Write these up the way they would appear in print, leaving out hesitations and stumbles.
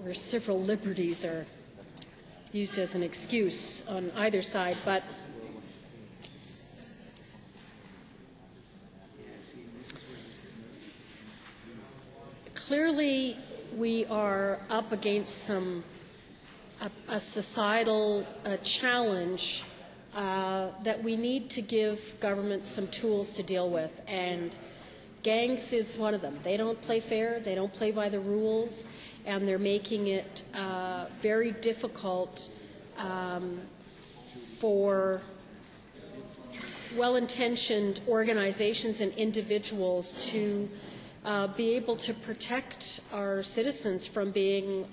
where civil liberties are used as an excuse on either side, but clearly we are up against a societal challenge that we need to give government some tools to deal with, and gangs is one of them. They don't play fair, they don't play by the rules, and they're making it very difficult for well-intentioned organizations and individuals to be able to protect our citizens from being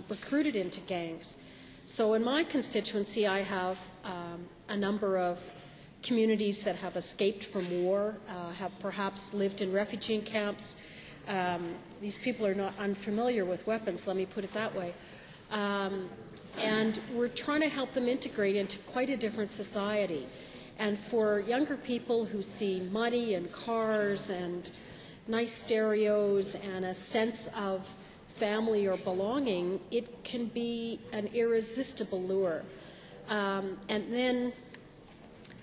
recruited into gangs. So in my constituency, I have a number of communities that have escaped from war, have perhaps lived in refugee camps. These people are not unfamiliar with weapons, let me put it that way. And we're trying to help them integrate into quite a different society. And for younger people who see money and cars and nice stereos and a sense of family or belonging, it can be an irresistible lure. And then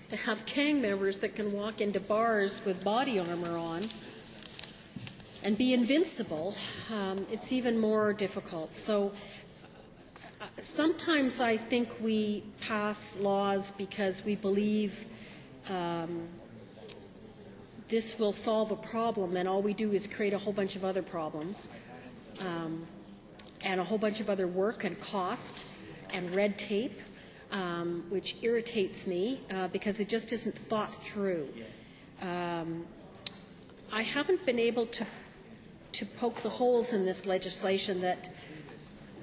to have gang members that can walk into bars with body armor on and be invincible, it's even more difficult. So sometimes I think we pass laws because we believe this will solve a problem, and all we do is create a whole bunch of other problems and a whole bunch of other work and cost and red tape, which irritates me because it just isn't thought through. I haven't been able to poke the holes in this legislation that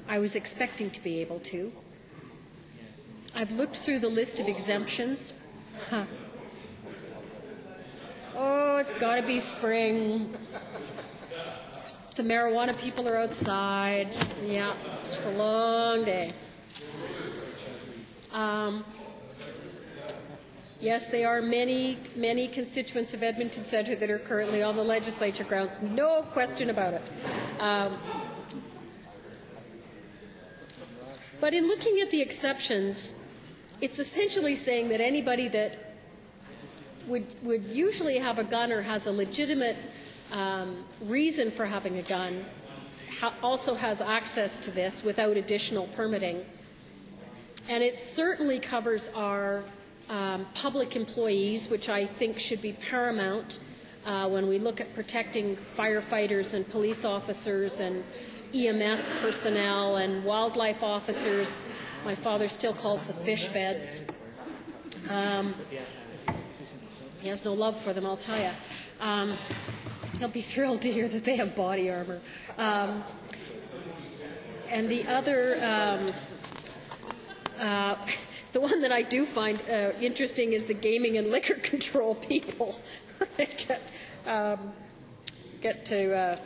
I was expecting to be able to. I've looked through the list of exemptions. Oh, it's got to be spring. The marijuana people are outside. Yeah, it's a long day. Yes, there are many constituents of Edmonton Centre that are currently on the legislature grounds. No question about it. But in looking at the exceptions, it's essentially saying that anybody that would usually have a gun or has a legitimate reason for having a gun also has access to this without additional permitting. And it certainly covers our public employees, which I think should be paramount when we look at protecting firefighters and police officers and EMS personnel and wildlife officers. My father still calls the fish feds. He has no love for them, I'll tell you. He'll be thrilled to hear that they have body armor. And the other, the one that I do find interesting is the gaming and liquor control people get to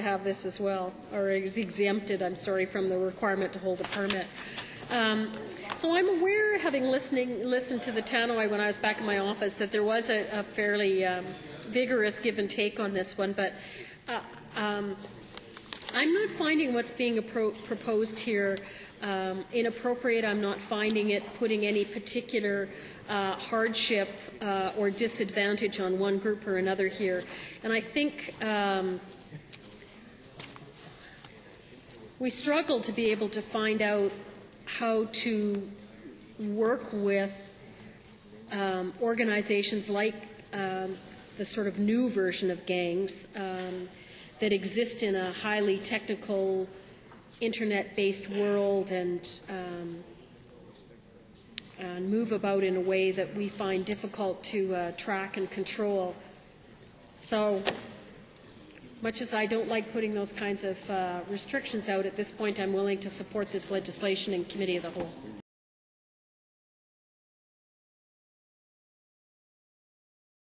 have this as well, or is exempted, I'm sorry, from the requirement to hold a permit. So I'm aware, having listened to the tannoy when I was back in my office, that there was a fairly vigorous give and take on this one, but I'm not finding what's being proposed here inappropriate. I'm not finding it putting any particular hardship or disadvantage on one group or another here. And I think we struggle to be able to find out how to work with organizations like the sort of new version of gangs that exist in a highly technical, internet-based world and move about in a way that we find difficult to track and control. So, as much as I don't like putting those kinds of restrictions out at this point, I'm willing to support this legislation in Committee of the Whole.